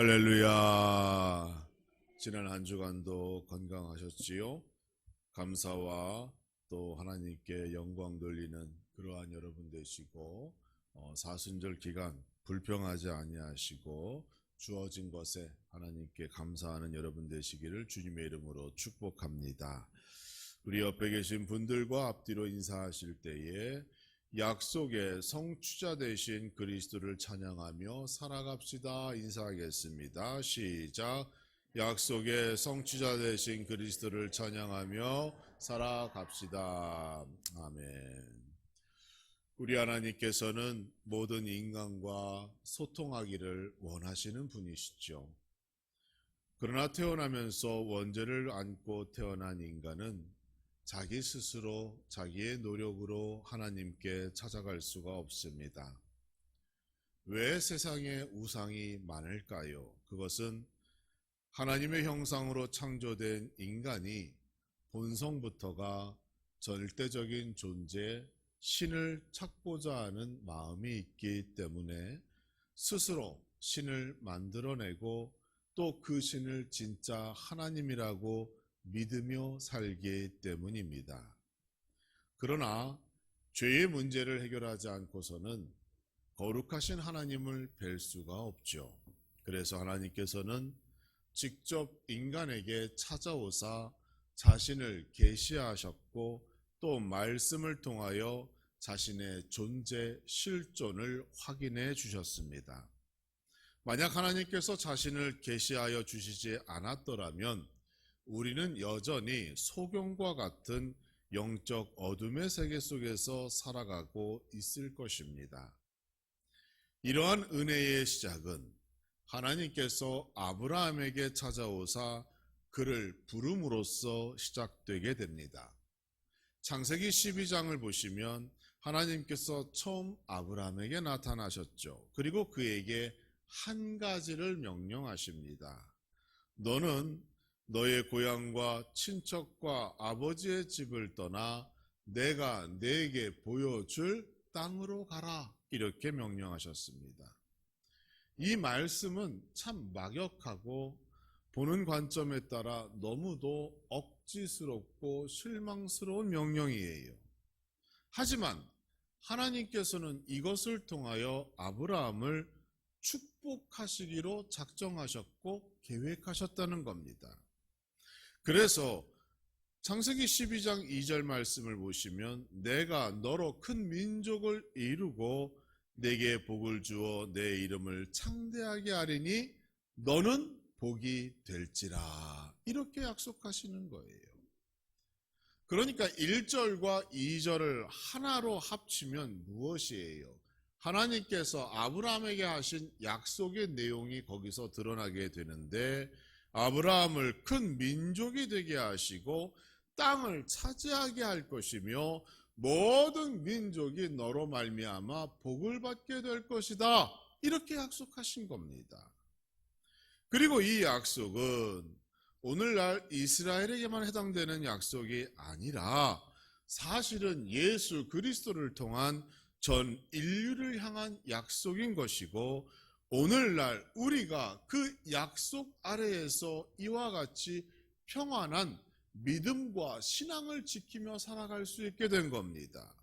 할렐루야. 지난 한 주간도 건강하셨지요? 감사와 또 하나님께 영광 돌리는 그러한 여러분 되시고, 사순절 기간 불평하지 아니하시고 주어진 것에 하나님께 감사하는 여러분 되시기를 주님의 이름으로 축복합니다. 우리 옆에 계신 분들과 앞뒤로 인사하실 때에 약속의 성취자 되신 그리스도를 찬양하며 살아갑시다. 인사하겠습니다. 시작. 약속의 성취자 되신 그리스도를 찬양하며 살아갑시다. 아멘. 우리 하나님께서는 모든 인간과 소통하기를 원하시는 분이시죠. 그러나 태어나면서 원죄를 안고 태어난 인간은 자기 스스로 자기의 노력으로 하나님께 찾아갈 수가 없습니다. 왜 세상에 우상이 많을까요? 그것은 하나님의 형상으로 창조된 인간이 본성부터가 절대적인 존재, 신을 찾고자 하는 마음이 있기 때문에 스스로 신을 만들어내고 또 그 신을 진짜 하나님이라고 믿으며 살기 때문입니다. 그러나 죄의 문제를 해결하지 않고서는 거룩하신 하나님을 뵐 수가 없죠. 그래서 하나님께서는 직접 인간에게 찾아오사 자신을 계시하셨고 또 말씀을 통하여 자신의 존재 실존을 확인해 주셨습니다. 만약 하나님께서 자신을 계시하여 주시지 않았더라면 우리는 여전히 소경과 같은 영적 어둠의 세계 속에서 살아가고 있을 것입니다. 이러한 은혜의 시작은 하나님께서 아브라함에게 찾아오사 그를 부름으로써 시작되게 됩니다. 창세기 12장을 보시면 하나님께서 처음 아브라함에게 나타나셨죠. 그리고 그에게 한 가지를 명령하십니다. 너는 너의 고향과 친척과 아버지의 집을 떠나 내가 네게 보여줄 땅으로 가라. 이렇게 명령하셨습니다. 이 말씀은 참 막역하고 보는 관점에 따라 너무도 억지스럽고 실망스러운 명령이에요. 하지만 하나님께서는 이것을 통하여 아브라함을 축복하시기로 작정하셨고 계획하셨다는 겁니다. 그래서 창세기 12장 2절 말씀을 보시면 내가 너로 큰 민족을 이루고 내게 복을 주어 내 이름을 창대하게 하리니 너는 복이 될지라 이렇게 약속하시는 거예요. 그러니까 1절과 2절을 하나로 합치면 무엇이에요? 하나님께서 아브라함에게 하신 약속의 내용이 거기서 드러나게 되는데 아브라함을 큰 민족이 되게 하시고 땅을 차지하게 할 것이며 모든 민족이 너로 말미암아 복을 받게 될 것이다. 이렇게 약속하신 겁니다. 그리고 이 약속은 오늘날 이스라엘에게만 해당되는 약속이 아니라 사실은 예수 그리스도를 통한 전 인류를 향한 약속인 것이고 오늘날 우리가 그 약속 아래에서 이와 같이 평안한 믿음과 신앙을 지키며 살아갈 수 있게 된 겁니다.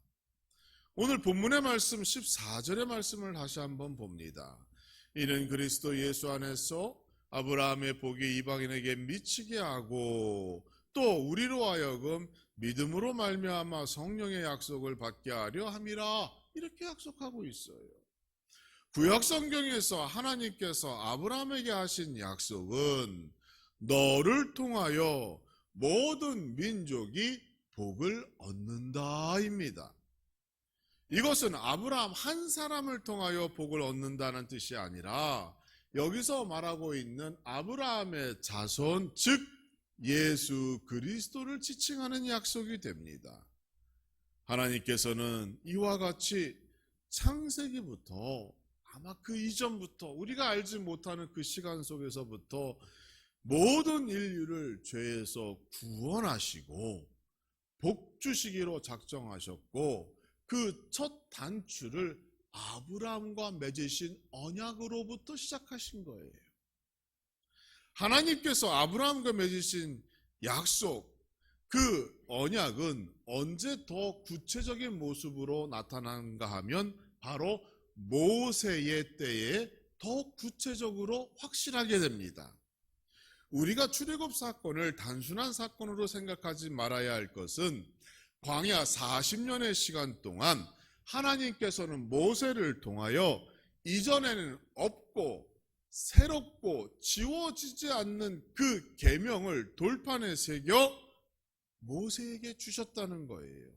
오늘 본문의 말씀 14절의 말씀을 다시 한번 봅니다. 이는 그리스도 예수 안에서 아브라함의 복이 이방인에게 미치게 하고 또 우리로 하여금 믿음으로 말미암아 성령의 약속을 받게 하려 함이라 이렇게 약속하고 있어요. 구약 성경에서 하나님께서 아브라함에게 하신 약속은 너를 통하여 모든 민족이 복을 얻는다입니다. 이것은 아브라함 한 사람을 통하여 복을 얻는다는 뜻이 아니라 여기서 말하고 있는 아브라함의 자손 즉 예수 그리스도를 지칭하는 약속이 됩니다. 하나님께서는 이와 같이 창세기부터 아마 그 이전부터 우리가 알지 못하는 그 시간 속에서부터 모든 인류를 죄에서 구원하시고 복 주시기로 작정하셨고 그 첫 단추를 아브라함과 맺으신 언약으로부터 시작하신 거예요. 하나님께서 아브라함과 맺으신 약속, 그 언약은 언제 더 구체적인 모습으로 나타난가 하면 바로 모세의 때에 더 구체적으로 확실하게 됩니다. 우리가 출애굽 사건을 단순한 사건으로 생각하지 말아야 할 것은 광야 40년의 시간 동안 하나님께서는 모세를 통하여 이전에는 없고 새롭고 지워지지 않는 그 계명을 돌판에 새겨 모세에게 주셨다는 거예요.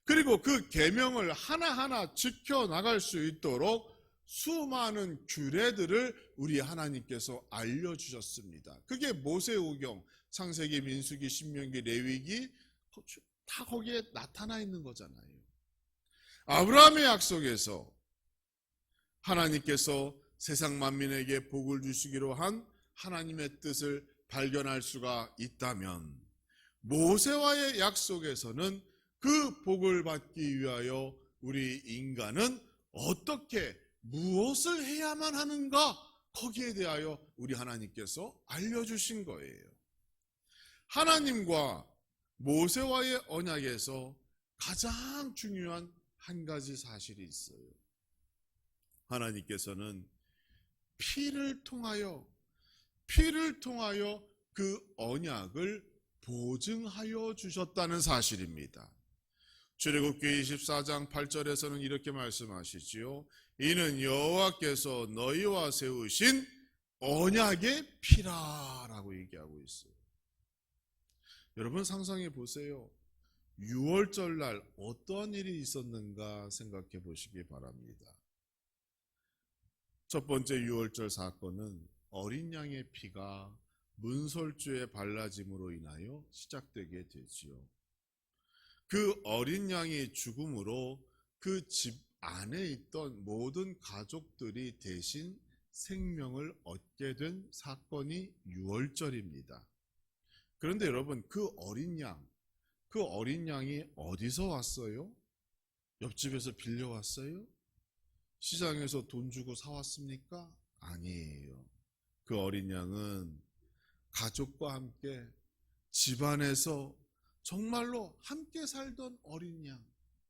그리고 그 계명을 하나하나 지켜나갈 수 있도록 수많은 규례들을 우리 하나님께서 알려주셨습니다. 그게 모세오경, 창세기, 민수기, 신명기, 레위기 다 거기에 나타나 있는 거잖아요. 아브라함의 약속에서 하나님께서 세상 만민에게 복을 주시기로 한 하나님의 뜻을 발견할 수가 있다면, 모세와의 약속에서는 그 복을 받기 위하여 우리 인간은 어떻게 무엇을 해야만 하는가, 거기에 대하여 우리 하나님께서 알려주신 거예요. 하나님과 모세와의 언약에서 가장 중요한 한 가지 사실이 있어요. 하나님께서는 피를 통하여 그 언약을 보증하여 주셨다는 사실입니다. 출애굽기 24장 8절에서는 이렇게 말씀하시지요. 이는 여호와께서 너희와 세우신 언약의 피라라고 얘기하고 있어요. 여러분 상상해 보세요. 6월절 날 어떠한 일이 있었는가 생각해 보시기 바랍니다. 첫 번째 6월절 사건은 어린 양의 피가 문설주에 발라짐으로 인하여 시작되게 되지요. 그 어린 양이 죽음으로 그 집 안에 있던 모든 가족들이 대신 생명을 얻게 된 사건이 6월절입니다. 그런데 여러분, 그 어린 양이 어디서 왔어요? 옆집에서 빌려왔어요? 시장에서 돈 주고 사왔습니까? 아니에요. 그 어린 양은 가족과 함께 집안에서 정말로 함께 살던 어린 양,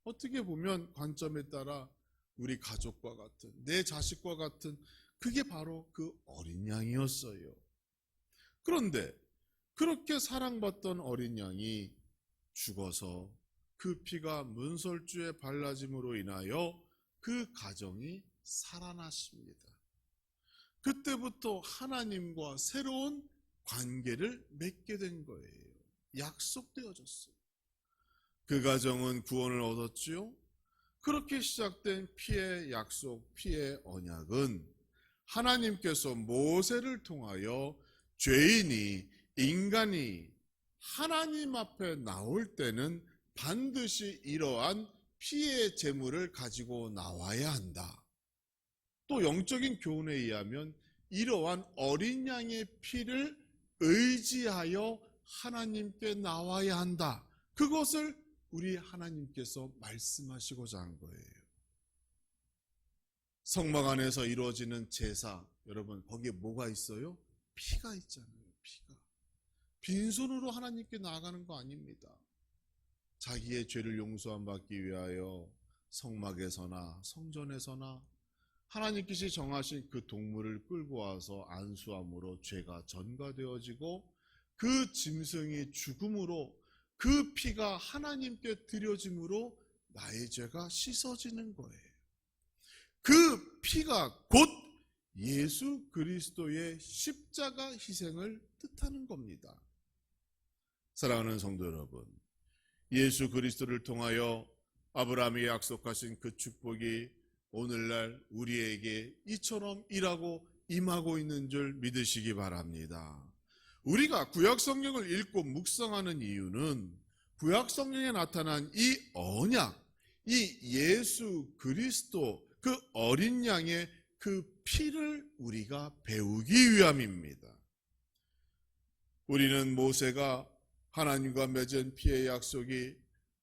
어떻게 보면 관점에 따라 우리 가족과 같은, 내 자식과 같은, 그게 바로 그 어린 양이었어요. 그런데 그렇게 사랑받던 어린 양이 죽어서 그 피가 문설주에 발라짐으로 인하여 그 가정이 살아났습니다. 그때부터 하나님과 새로운 관계를 맺게 된 거예요. 약속되어졌어요. 그 가정은 구원을 얻었지요. 그렇게 시작된 피의 약속, 피의 언약은 하나님께서 모세를 통하여 죄인이, 인간이 하나님 앞에 나올 때는 반드시 이러한 피의 제물을 가지고 나와야 한다. 또 영적인 교훈에 의하면 이러한 어린 양의 피를 의지하여 하나님께 나와야 한다. 그것을 우리 하나님께서 말씀하시고자 한 거예요. 성막 안에서 이루어지는 제사, 여러분 거기에 뭐가 있어요? 피가 있잖아요. 피가. 빈손으로 하나님께 나아가는 거 아닙니다. 자기의 죄를 용서함 받기 위하여 성막에서나 성전에서나 하나님께서 정하신 그 동물을 끌고 와서 안수함으로 죄가 전가되어지고, 그 짐승이 죽음으로 그 피가 하나님께 드려짐으로 나의 죄가 씻어지는 거예요. 그 피가 곧 예수 그리스도의 십자가 희생을 뜻하는 겁니다. 사랑하는 성도 여러분, 예수 그리스도를 통하여 아브라함이 약속하신 그 축복이 오늘날 우리에게 이처럼 일하고 임하고 있는 줄 믿으시기 바랍니다. 우리가 구약 성경을 읽고 묵상하는 이유는 구약 성경에 나타난 이 언약, 이 예수 그리스도, 그 어린 양의 그 피를 우리가 배우기 위함입니다. 우리는 모세가 하나님과 맺은 피의 약속이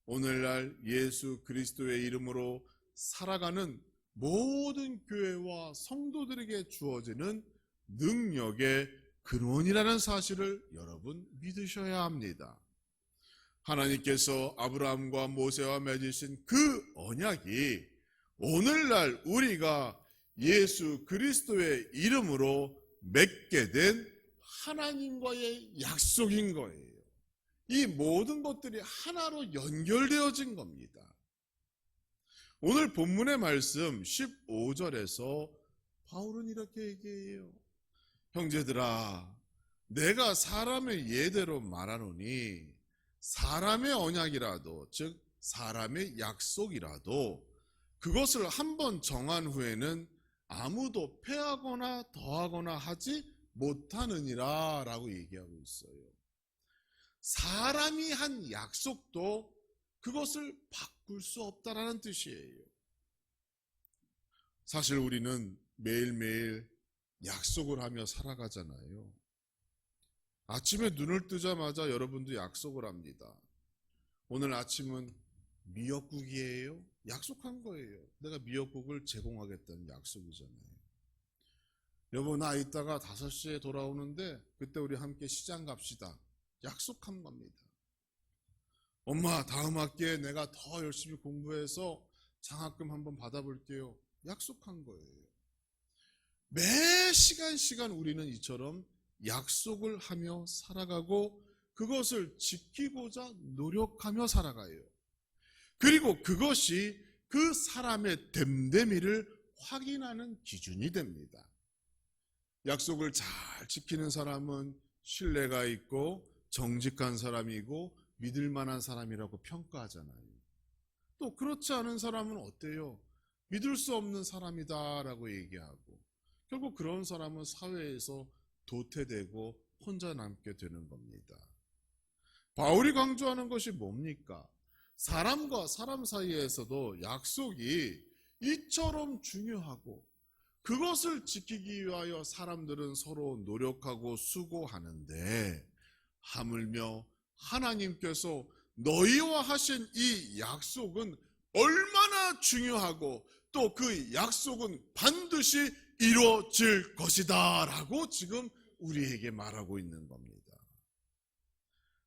오늘날 예수 그리스도의 이름으로 살아가는 모든 교회와 성도들에게 주어지는 능력의 근원이라는 사실을 여러분 믿으셔야 합니다. 하나님께서 아브라함과 모세와 맺으신 그 언약이 오늘날 우리가 예수 그리스도의 이름으로 맺게 된 하나님과의 약속인 거예요. 이 모든 것들이 하나로 연결되어진 겁니다. 오늘 본문의 말씀 15절에서 바울은 이렇게 얘기해요. 형제들아, 내가 사람의 예대로 말하노니 사람의 언약이라도, 즉 사람의 약속이라도 그것을 한번 정한 후에는 아무도 폐하거나 더하거나 하지 못하느니라 라고 얘기하고 있어요. 사람이 한 약속도 그것을 바꿀 수 없다라는 뜻이에요. 사실 우리는 매일매일 약속을 하며 살아가잖아요. 아침에 눈을 뜨자마자 여러분도 약속을 합니다. 오늘 아침은 미역국이에요. 약속한 거예요. 내가 미역국을 제공하겠다는 약속이잖아요. 여보, 나 이따가 5시에 돌아오는데 그때 우리 함께 시장 갑시다. 약속한 겁니다. 엄마, 다음 학기에 내가 더 열심히 공부해서 장학금 한번 받아볼게요. 약속한 거예요. 매 시간 우리는 이처럼 약속을 하며 살아가고 그것을 지키고자 노력하며 살아가요. 그리고 그것이 그 사람의 됨됨이를 확인하는 기준이 됩니다. 약속을 잘 지키는 사람은 신뢰가 있고 정직한 사람이고 믿을 만한 사람이라고 평가하잖아요. 또 그렇지 않은 사람은 어때요? 믿을 수 없는 사람이다라고 얘기하고 결국 그런 사람은 사회에서 도태되고 혼자 남게 되는 겁니다. 바울이 강조하는 것이 뭡니까? 사람과 사람 사이에서도 약속이 이처럼 중요하고 그것을 지키기 위하여 사람들은 서로 노력하고 수고하는데 하물며 하나님께서 너희와 하신 이 약속은 얼마나 중요하고 또 그 약속은 반드시 이루어질 것이다 라고 지금 우리에게 말하고 있는 겁니다.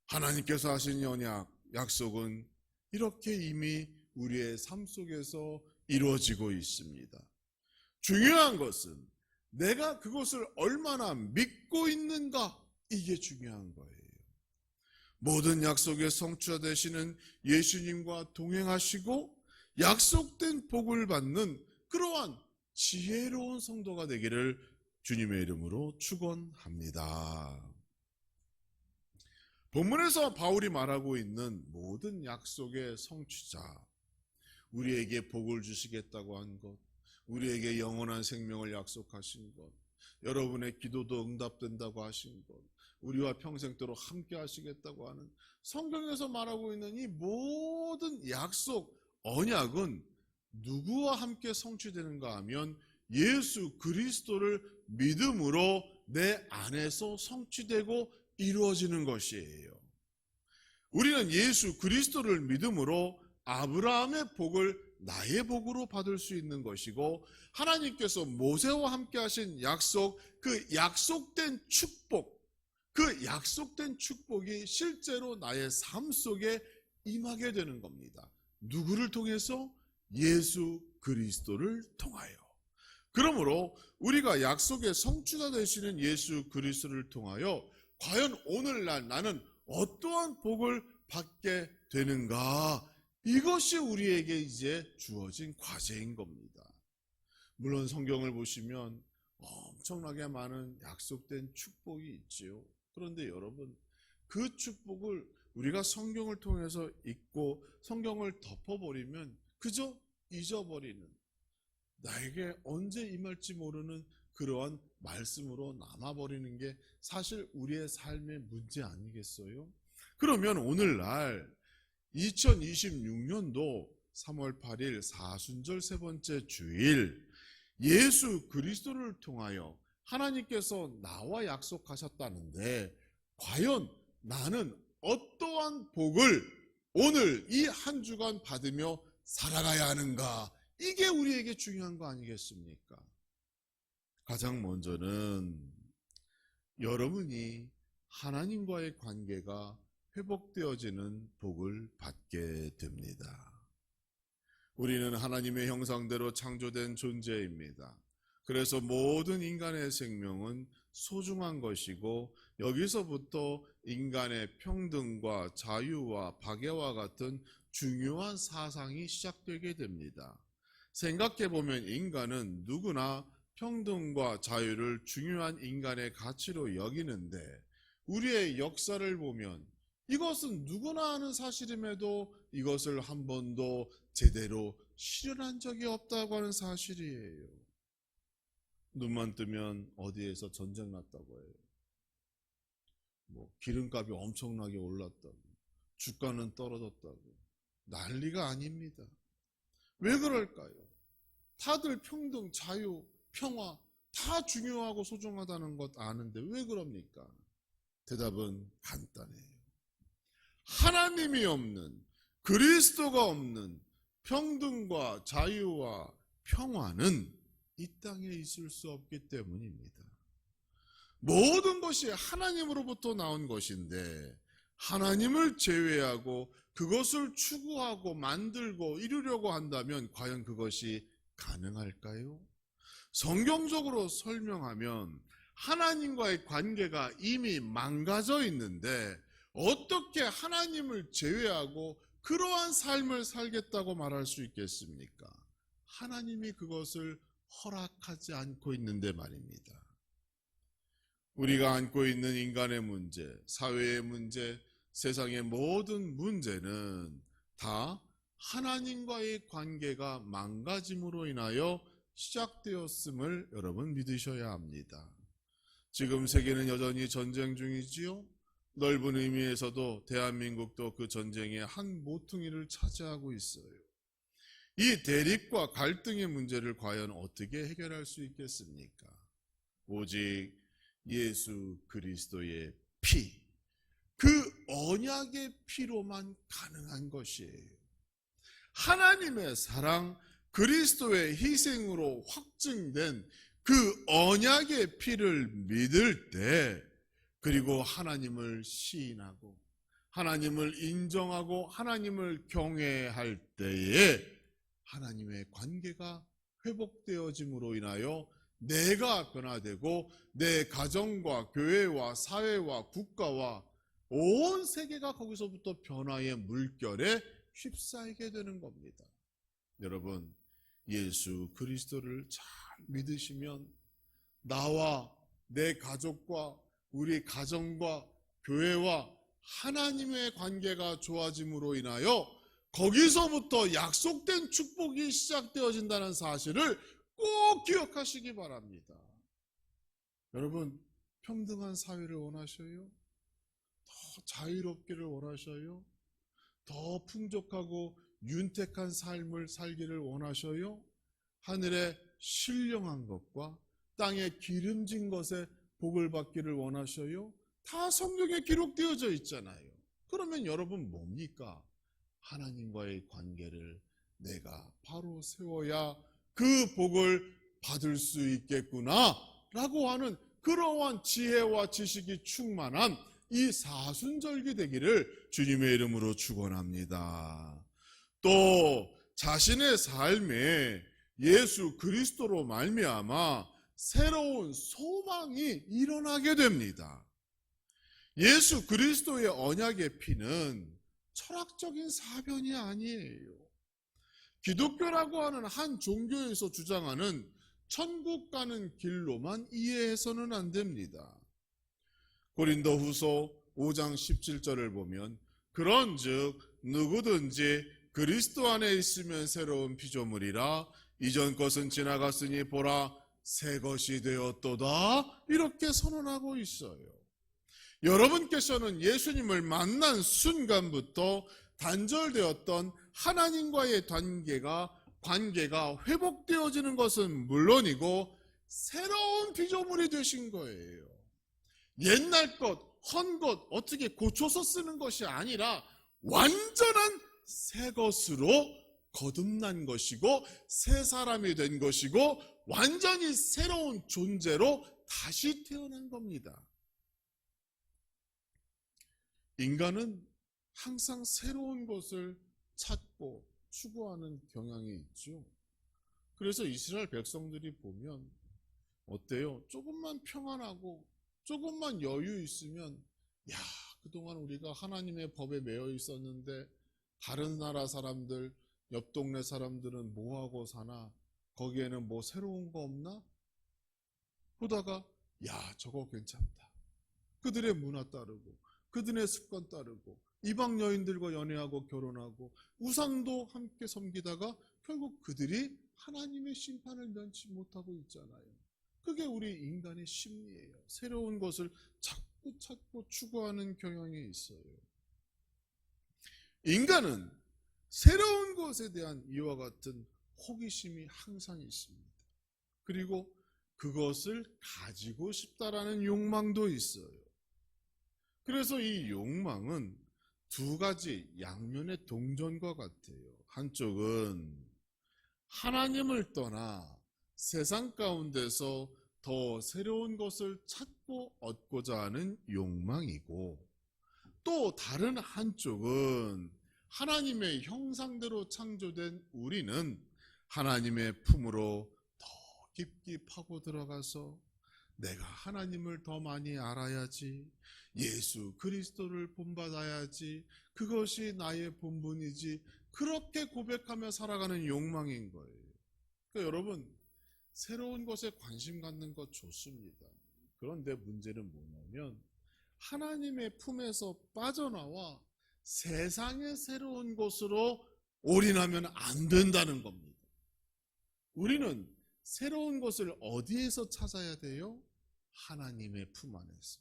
하나님께서 하신 언약, 약속은 이렇게 이미 우리의 삶 속에서 이루어지고 있습니다. 중요한 것은 내가 그것을 얼마나 믿고 있는가, 이게 중요한 거예요. 모든 약속의 성취자 되시는 예수님과 동행하시고 약속된 복을 받는 그러한 지혜로운 성도가 되기를 주님의 이름으로 축원합니다. 본문에서 바울이 말하고 있는 모든 약속의 성취자, 우리에게 복을 주시겠다고 한 것, 우리에게 영원한 생명을 약속하신 것, 여러분의 기도도 응답된다고 하신 것, 우리와 평생도록 함께 하시겠다고 하는 성경에서 말하고 있는 이 모든 약속, 언약은 누구와 함께 성취되는가 하면 예수 그리스도를 믿음으로 내 안에서 성취되고 이루어지는 것이에요. 우리는 예수 그리스도를 믿음으로 아브라함의 복을 나의 복으로 받을 수 있는 것이고 하나님께서 모세와 함께 하신 약속, 그 약속된 축복, 그 약속된 축복이 실제로 나의 삶 속에 임하게 되는 겁니다. 누구를 통해서? 예수 그리스도를 통하여. 그러므로 우리가 약속의 성취자 되시는 예수 그리스도를 통하여 과연 오늘날 나는 어떠한 복을 받게 되는가? 이것이 우리에게 이제 주어진 과제인 겁니다. 물론 성경을 보시면 엄청나게 많은 약속된 축복이 있지요. 그런데 여러분, 그 축복을 우리가 성경을 통해서 읽고 성경을 덮어버리면 그저 잊어버리는, 나에게 언제 임할지 모르는 그러한 말씀으로 남아버리는 게 사실 우리의 삶의 문제 아니겠어요? 그러면 오늘날 2026년도 3월 8일 사순절 세 번째 주일, 예수 그리스도를 통하여 하나님께서 나와 약속하셨다는데 과연 나는 어떠한 복을 오늘 이 한 주간 받으며 살아가야 하는가? 이게 우리에게 중요한 거 아니겠습니까? 가장 먼저는 여러분이 하나님과의 관계가 회복되어지는 복을 받게 됩니다. 우리는 하나님의 형상대로 창조된 존재입니다. 그래서 모든 인간의 생명은 소중한 것이고, 여기서부터 인간의 평등과 자유와 박애와 같은 중요한 사상이 시작되게 됩니다. 생각해보면 인간은 누구나 평등과 자유를 중요한 인간의 가치로 여기는데, 우리의 역사를 보면 이것은 누구나 아는 사실임에도 이것을 한 번도 제대로 실현한 적이 없다고 하는 사실이에요. 눈만 뜨면 어디에서 전쟁 났다고 해요. 기름값이 엄청나게 올랐다고, 주가는 떨어졌다고. 난리가 아닙니다. 왜 그럴까요? 다들 평등, 자유, 평화 다 중요하고 소중하다는 것 아는데 왜 그럽니까? 대답은 간단해요. 하나님이 없는, 그리스도가 없는 평등과 자유와 평화는 이 땅에 있을 수 없기 때문입니다. 모든 것이 하나님으로부터 나온 것인데, 하나님을 제외하고 그것을 추구하고 만들고 이루려고 한다면 과연 그것이 가능할까요? 성경적으로 설명하면 하나님과의 관계가 이미 망가져 있는데 어떻게 하나님을 제외하고 그러한 삶을 살겠다고 말할 수 있겠습니까? 하나님이 그것을 허락하지 않고 있는데 말입니다. 우리가 안고 있는 인간의 문제, 사회의 문제, 세상의 모든 문제는 다 하나님과의 관계가 망가짐으로 인하여 시작되었음을 여러분 믿으셔야 합니다. 지금 세계는 여전히 전쟁 중이지요. 넓은 의미에서도 대한민국도 그 전쟁의 한 모퉁이를 차지하고 있어요. 이 대립과 갈등의 문제를 과연 어떻게 해결할 수 있겠습니까? 오직 예수 그리스도의 피, 그 언약의 피로만 가능한 것이에요. 하나님의 사랑, 그리스도의 희생으로 확증된 그 언약의 피를 믿을 때, 그리고 하나님을 시인하고 하나님을 인정하고 하나님을 경외할 때에 하나님의 관계가 회복되어짐으로 인하여 내가 변화되고 내 가정과 교회와 사회와 국가와 온 세계가 거기서부터 변화의 물결에 휩싸이게 되는 겁니다. 여러분, 예수 그리스도를 잘 믿으시면 나와 내 가족과 우리 가정과 교회와 하나님의 관계가 좋아짐으로 인하여 거기서부터 약속된 축복이 시작되어진다는 사실을 꼭 기억하시기 바랍니다. 여러분, 평등한 사회를 원하셔요? 더 자유롭기를 원하셔요? 더 풍족하고 윤택한 삶을 살기를 원하셔요? 하늘의 신령한 것과 땅의 기름진 것에 복을 받기를 원하셔요? 다 성경에 기록되어져 있잖아요. 그러면 여러분 뭡니까? 하나님과의 관계를 내가 바로 세워야 그 복을 받을 수 있겠구나 라고 하는 그러한 지혜와 지식이 충만한 이 사순절기 되기를 주님의 이름으로 축원합니다. 또 자신의 삶에 예수 그리스도로 말미암아 새로운 소망이 일어나게 됩니다. 예수 그리스도의 언약의 피는 철학적인 사변이 아니에요. 기독교라고 하는 한 종교에서 주장하는 천국 가는 길로만 이해해서는 안 됩니다. 고린도후서 5장 17절을 보면 그런즉 누구든지 그리스도 안에 있으면 새로운 피조물이라 이전 것은 지나갔으니 보라 새 것이 되었도다 이렇게 선언하고 있어요. 여러분께서는 예수님을 만난 순간부터 단절되었던 하나님과의 관계가 회복되어지는 것은 물론이고 새로운 피조물이 되신 거예요. 옛날 것, 헌 것 어떻게 고쳐서 쓰는 것이 아니라 완전한 새 것으로 거듭난 것이고 새 사람이 된 것이고 완전히 새로운 존재로 다시 태어난 겁니다. 인간은 항상 새로운 것을 찾고 추구하는 경향이 있죠. 그래서 이스라엘 백성들이 보면 어때요? 조금만 평안하고 조금만 여유 있으면, 야, 그동안 우리가 하나님의 법에 매여 있었는데 다른 나라 사람들, 옆 동네 사람들은 뭐하고 사나? 거기에는 뭐 새로운 거 없나? 보다가, 야, 저거 괜찮다. 그들의 문화 따르고 그들의 습관 따르고 이방 여인들과 연애하고 결혼하고 우상도 함께 섬기다가 결국 그들이 하나님의 심판을 면치 못하고 있잖아요. 그게 우리 인간의 심리예요. 새로운 것을 자꾸 찾고 추구하는 경향이 있어요. 인간은 새로운 것에 대한 이와 같은 호기심이 항상 있습니다. 그리고 그것을 가지고 싶다라는 욕망도 있어요. 그래서 이 욕망은 두 가지 양면의 동전과 같아요. 한쪽은 하나님을 떠나 세상 가운데서 더 새로운 것을 찾고 얻고자 하는 욕망이고, 또 다른 한쪽은 하나님의 형상대로 창조된 우리는 하나님의 품으로 더 깊이 파고 들어가서 내가 하나님을 더 많이 알아야지, 예수 그리스도를 본받아야지, 그것이 나의 본분이지, 그렇게 고백하며 살아가는 욕망인 거예요. 그러니까 여러분, 새로운 것에 관심 갖는 것 좋습니다. 그런데 문제는 뭐냐면 하나님의 품에서 빠져나와 세상의 새로운 것으로 올인하면 안 된다는 겁니다. 우리는 새로운 것을 어디에서 찾아야 돼요? 하나님의 품 안에서,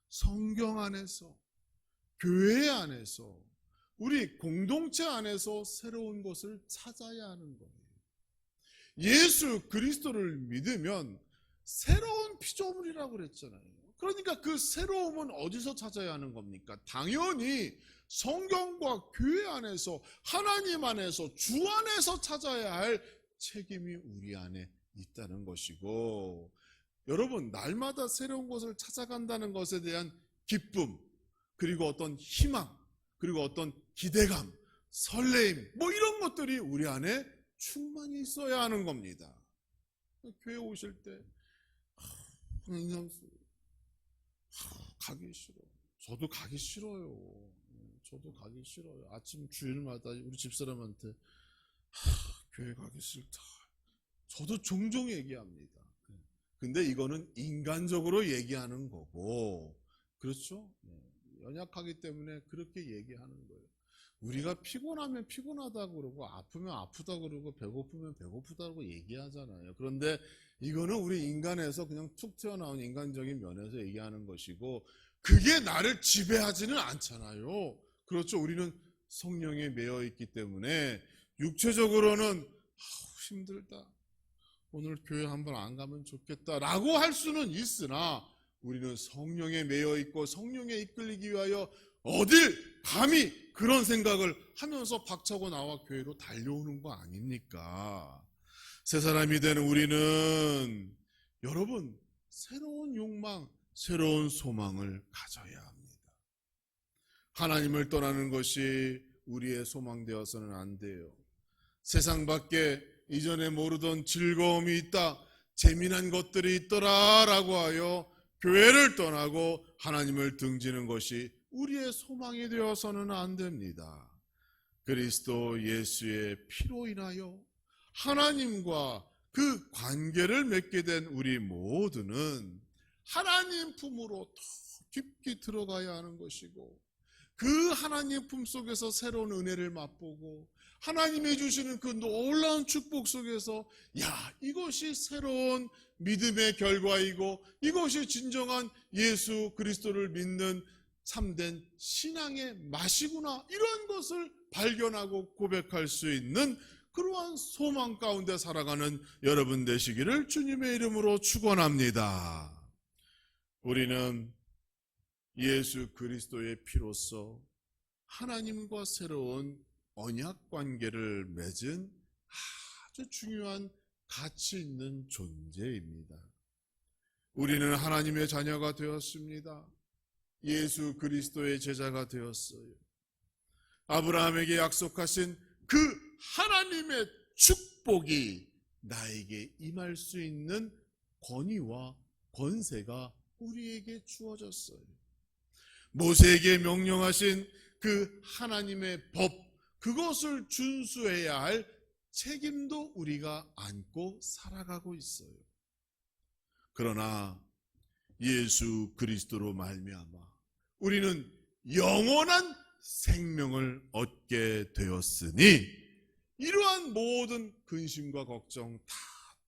성경 안에서, 교회 안에서, 우리 공동체 안에서 새로운 것을 찾아야 하는 거예요. 예수 그리스도를 믿으면 새로운 피조물이라고 그랬잖아요. 그러니까 그 새로움은 어디서 찾아야 하는 겁니까? 당연히 성경과 교회 안에서, 하나님 안에서, 주 안에서 찾아야 할 책임이 우리 안에 있다는 것이고, 여러분, 날마다 새로운 것을 찾아간다는 것에 대한 기쁨, 그리고 어떤 희망, 그리고 어떤 기대감, 설레임, 뭐 이런 것들이 우리 안에 충만히 있어야 하는 겁니다. 교회 오실 때 인상수 가기 싫어. 저도 가기 싫어요. 저도 가기 싫어요. 아침 주일마다 우리 집사람한테 교회 가기 싫다. 저도 종종 얘기합니다. 근데 이거는 인간적으로 얘기하는 거고, 그렇죠? 연약하기 때문에 그렇게 얘기하는 거예요. 우리가 피곤하면 피곤하다고 그러고 아프면 아프다고 그러고 배고프면 배고프다고 얘기하잖아요. 그런데 이거는 우리 인간에서 그냥 툭 튀어나온 인간적인 면에서 얘기하는 것이고, 그게 나를 지배하지는 않잖아요. 그렇죠? 우리는 성령에 매여 있기 때문에 육체적으로는 힘들다, 오늘 교회 한번 안 가면 좋겠다라고 할 수는 있으나, 우리는 성령에 매여 있고 성령에 이끌리기 위하여 어딜 감히 그런 생각을 하면서 박차고 나와 교회로 달려오는 거 아닙니까? 새 사람이 되는 우리는, 여러분, 새로운 욕망, 새로운 소망을 가져야 합니다. 하나님을 떠나는 것이 우리의 소망되어서는 안 돼요. 세상 밖에 이전에 모르던 즐거움이 있다, 재미난 것들이 있더라라고 하여 교회를 떠나고 하나님을 등지는 것이 우리의 소망이 되어서는 안 됩니다. 그리스도 예수의 피로 인하여 하나님과 그 관계를 맺게 된 우리 모두는 하나님 품으로 더 깊이 들어가야 하는 것이고, 그 하나님 품 속에서 새로운 은혜를 맛보고 하나님이 주시는 그 놀라운 축복 속에서, 야, 이것이 새로운 믿음의 결과이고 이것이 진정한 예수 그리스도를 믿는 참된 신앙의 맛이구나, 이런 것을 발견하고 고백할 수 있는 그러한 소망 가운데 살아가는 여러분 되시기를 주님의 이름으로 축원합니다. 우리는 예수 그리스도의 피로써 하나님과 새로운 언약 관계를 맺은 아주 중요한 가치 있는 존재입니다. 우리는 하나님의 자녀가 되었습니다. 예수 그리스도의 제자가 되었어요. 아브라함에게 약속하신 그 하나님의 축복이 나에게 임할 수 있는 권위와 권세가 우리에게 주어졌어요. 모세에게 명령하신 그 하나님의 법, 그것을 준수해야 할 책임도 우리가 안고 살아가고 있어요. 그러나 예수 그리스도로 말미암아 우리는 영원한 생명을 얻게 되었으니 이러한 모든 근심과 걱정 다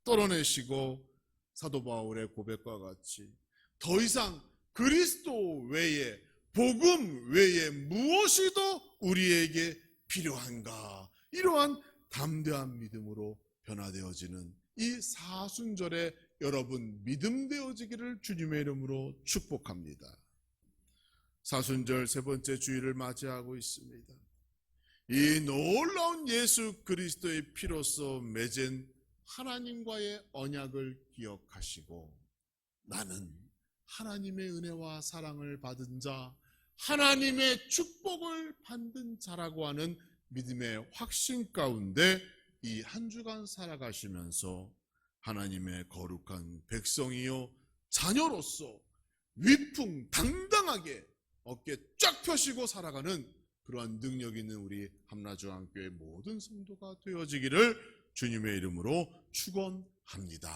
떨어내시고 사도 바울의 고백과 같이 더 이상 그리스도 외에, 복음 외에 무엇이 더 우리에게 필요한가, 이러한 담대한 믿음으로 변화되어지는 이 사순절에 여러분 믿음 되어지기를 주님의 이름으로 축복합니다. 사순절 세 번째 주일을 맞이하고 있습니다. 이 놀라운 예수 그리스도의 피로써 맺은 하나님과의 언약을 기억하시고 나는 하나님의 은혜와 사랑을 받은 자, 하나님의 축복을 받은 자라고 하는 믿음의 확신 가운데 이 한 주간 살아가시면서 하나님의 거룩한 백성이요 자녀로서 위풍당당하게 어깨 쫙 펴시고 살아가는 그러한 능력 있는 우리 함라중앙교회 모든 성도가 되어지기를 주님의 이름으로 축원합니다.